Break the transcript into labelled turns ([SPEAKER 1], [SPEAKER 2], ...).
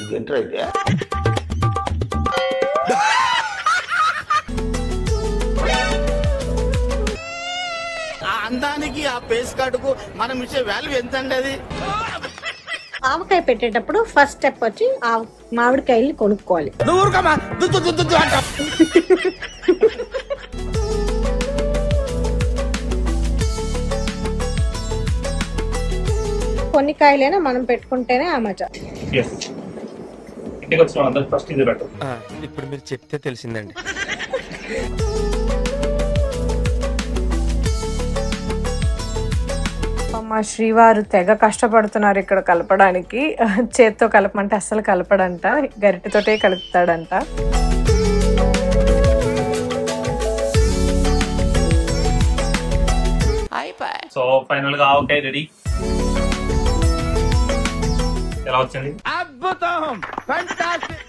[SPEAKER 1] ఇదేంట్రా అయితే
[SPEAKER 2] అందానికి ఆ పేస్ కార్డుకు మనం ఇచ్చే వాల్యూ ఎంత అండి అది?
[SPEAKER 3] ఆవకాయ పెట్టేటప్పుడు ఫస్ట్ స్టెప్ వచ్చి మామిడికాయల్ని కొనుక్కోవాలి. కొన్ని కాయలైనా మనం పెట్టుకుంటేనే ఆ మజా.
[SPEAKER 4] ఇప్పుడు మీరు చెప్తే తెలిసిందండి.
[SPEAKER 5] మా శ్రీవారు తెగ కష్టపడుతున్నారు ఇక్కడ కలపడానికి. చేత్తో కలపమంటే అస్సలు కలపడంట, గరిటెతోటే కలుపుతాడంట.
[SPEAKER 6] సో ఫైనల్ గా ఆవకాయ రెడీ. ఎలా వచ్చింది?
[SPEAKER 2] అద్భుతం, ఫెంటాస్టిక్.